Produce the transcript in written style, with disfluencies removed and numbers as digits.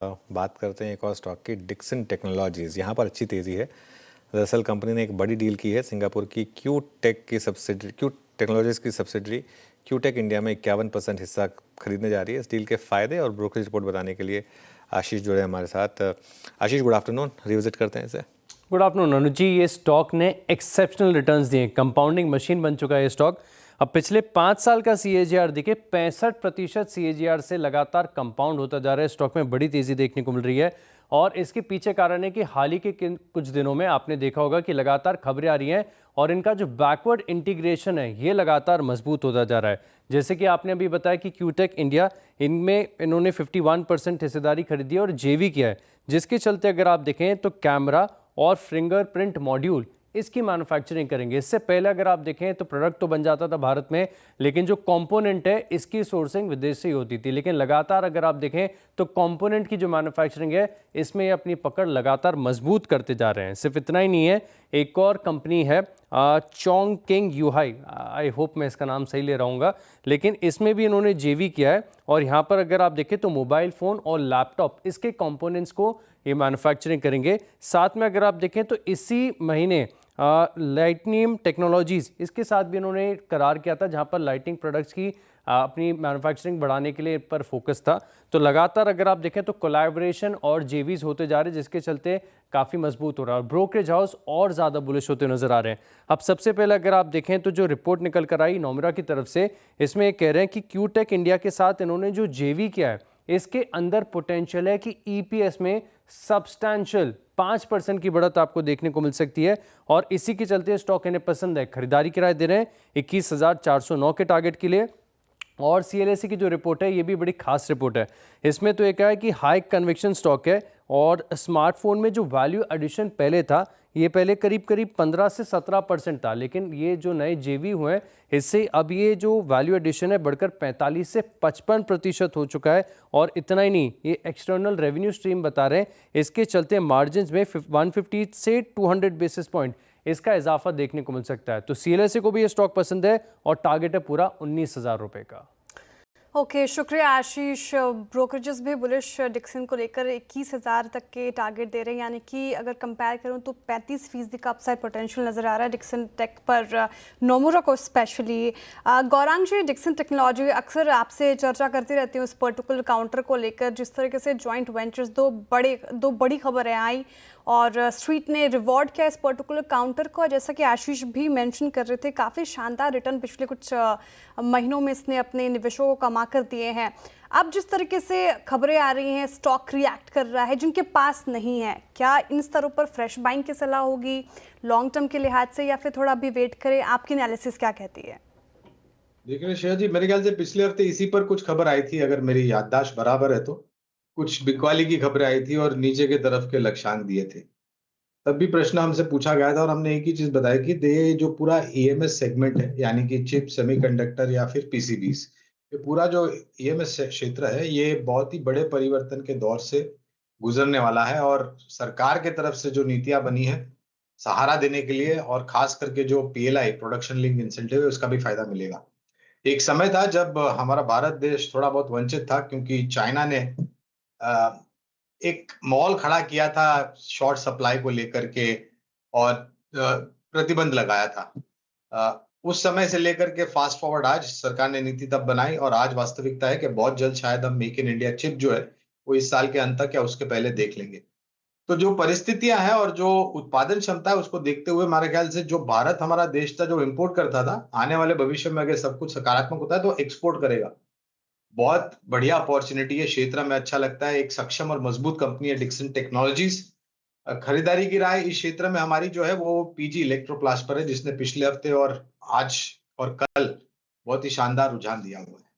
बात करते हैं एक और स्टॉक की, डिक्सन टेक्नोलॉजीज। यहाँ पर अच्छी तेज़ी है। दरअसल कंपनी ने एक बड़ी डील की है। सिंगापुर की क्यू टेक्नोलॉजीज की सब्सिडरी क्यूटेक इंडिया में 51% हिस्सा खरीदने जा रही है। इस डील के फ़ायदे और ब्रोकरेज रिपोर्ट बताने के लिए आशीष जुड़े हमारे साथ। आशीष, गुड आफ्टरनून। रिविजिट करते हैं इसे। गुड आफ्टरनून अनुज जी। ये स्टॉक ने एक्सेप्शनल रिटर्न्स दिए। कंपाउंडिंग मशीन बन चुका है ये स्टॉक। अब पिछले 5 साल का CAGR देखिए, 65% CAGR से लगातार कंपाउंड होता जा रहा है। स्टॉक में बड़ी तेजी देखने को मिल रही है और इसके पीछे कारण है कि हाल ही के कुछ दिनों में आपने देखा होगा कि लगातार खबरें आ रही हैं और इनका जो बैकवर्ड इंटीग्रेशन है ये लगातार मजबूत होता जा रहा है। जैसे कि आपने अभी बताया कि क्यूटेक इंडिया, इनमें इन्होंने 51% हिस्सेदारी खरीदी है और JV किया है, जिसके चलते अगर आप देखें तो कैमरा और फिंगरप्रिंट मॉड्यूल इसकी मैन्युफैक्चरिंग करेंगे। इससे पहले अगर आप देखें तो प्रोडक्ट तो बन जाता था भारत में, लेकिन जो कंपोनेंट है इसकी सोर्सिंग विदेश से ही होती थी। लेकिन लगातार अगर आप देखें तो कंपोनेंट की जो मैन्युफैक्चरिंग है इसमें ये अपनी पकड़ लगातार मजबूत करते जा रहे हैं। सिर्फ इतना ही नहीं है, एक और कंपनी है चोंगकिंग यूहाई, आई होप मैं इसका नाम सही ले रहा हूँगा, लेकिन इसमें भी इन्होंने JV किया है और यहाँ पर अगर आप देखें तो मोबाइल फ़ोन और लैपटॉप इसके कंपोनेंट्स को ये मैन्युफैक्चरिंग करेंगे। साथ में अगर आप देखें तो इसी महीने लाइटनियम टेक्नोलॉजीज़, इसके साथ भी इन्होंने करार किया था, जहाँ पर लाइटिंग प्रोडक्ट्स की अपनी मैन्युफैक्चरिंग बढ़ाने के लिए पर फोकस था। तो लगातार अगर आप देखें तो कोलैबोरेशन और JVs होते जा रहे हैं, जिसके चलते काफ़ी मजबूत हो रहा है और ब्रोकरेज हाउस और ज़्यादा बुलिश होते नजर आ रहे हैं। अब सबसे पहले अगर आप देखें तो जो रिपोर्ट निकल कर आई नोमरा की तरफ से, इसमें ये कह रहे हैं कि क्यूटेक इंडिया के साथ इन्होंने जो JV किया है इसके अंदर पोटेंशियल है कि EPS में सब्सटैंशियल 5% की बढ़त आपको देखने को मिल सकती है और इसी के चलते स्टॉक इन्हें पसंद है। खरीदारी की राय दे रहे हैं 21,409 के टारगेट के लिए। और CLSA की जो रिपोर्ट है ये भी बड़ी खास रिपोर्ट है। इसमें तो एक है कि हाई कन्विक्शन स्टॉक है और स्मार्टफोन में जो वैल्यू एडिशन पहले था ये पहले करीब 15 से 17% था, लेकिन ये जो नए JV हुए हैं इससे अब ये जो वैल्यू एडिशन है बढ़कर 45 से 55% हो चुका है। और इतना ही नहीं, ये एक्सटर्नल रेवेन्यू स्ट्रीम बता रहे हैं, इसके चलते मार्जिन में 150 से 200 बेसिस पॉइंट इसका इजाफा देखने को मिल सकता है। तो CLSA को भी ये स्टॉक पसंद है और टारगेट है पूरा 19,000 रुपए का। ओके, शुक्रिया आशीष। ब्रोकरेजेस भी बुलिश डिक्सन को लेकर 21,000 तक के टारगेट दे रहे हैं, यानी कि अगर कंपेयर करूं तो 35% का अपसाइड पोटेंशियल नज़र आ रहा है डिक्सन टेक पर, नोमुरा को स्पेशली। गौरांग जी, डिक्सन टेक्नोलॉजी, अक्सर आपसे चर्चा करती रहती हूँ इस पर्टिकुलर काउंटर को लेकर, जिस तरीके से जॉइंट वेंचर्स दो बड़ी खबरें आई और स्ट्रीट ने रिवॉर्ड किया इस पर्टिकुलर काउंटर को। जैसा कि आशीष भी मेंशन कर रहे थे, काफ़ी शानदार रिटर्न पिछले कुछ महीनों में इसने अपने निवेशों को कमा कर दिए हैं। अब जिस तरीके से खबरें आ रही हैं, स्टॉक रिएक्ट कर रहा है जिनके पास नहीं है, क्या इन स्तरों पर फ्रेश बाइंग की सलाह होगी लॉन्ग टर्म के लिहाज से, या फिर थोड़ा अभी वेट करें? आपकी एनालिसिस क्या कहती है? देखिए श्रेया जी, मेरे ख्याल से पिछले हफ्ते इसी पर कुछ खबर आई थी, अगर मेरी याददाश्त बराबर है तो। कुछ बिकवाली की खबरें आई थी और नीचे के तरफ के लक्ष्यांक दिए थे। तब भी प्रश्न हमसे पूछा गया था और हमने एक ही चीज बताई कि ये जो पूरा EMS सेगमेंट है, यानी कि चिप, सेमीकंडक्टर या फिर PCBs, ये पूरा जो EMS क्षेत्र है ये बहुत ही बड़े परिवर्तन के दौर से गुजरने वाला है और सरकार के तरफ से जो नीतियां बनी है सहारा देने के लिए, और खास करके जो PLI, प्रोडक्शन लिंक इंसेंटिव है, उसका भी फायदा मिलेगा। एक समय था जब हमारा भारत देश थोड़ा बहुत वंचित था, क्योंकि चाइना ने अ, एक मॉल खड़ा किया था शॉर्ट सप्लाई को लेकर के और प्रतिबंध लगाया था। उस समय से लेकर के फास्ट फॉरवर्ड आज सरकार ने नीति तब बनाई और आज वास्तविकता है कि बहुत जल्द शायद हम मेक इन इंडिया चिप जो है वो इस साल के अंत तक या उसके पहले देख लेंगे। तो जो परिस्थितियां हैं और जो उत्पादन क्षमता है उसको देखते हुए हमारे ख्याल से जो भारत हमारा देश था जो इंपोर्ट करता था, आने वाले भविष्य में अगर सब कुछ सकारात्मक होता है तो एक्सपोर्ट करेगा। बहुत बढ़िया अपॉर्चुनिटी है, क्षेत्र में अच्छा लगता है, एक सक्षम और मजबूत कंपनी है डिक्सन टेक्नोलॉजीज। खरीदारी की राय इस क्षेत्र में हमारी जो है वो PG इलेक्ट्रोप्लास्ट पर है, जिसने पिछले हफ्ते और आज और कल बहुत ही शानदार रुझान दिया हुआ है।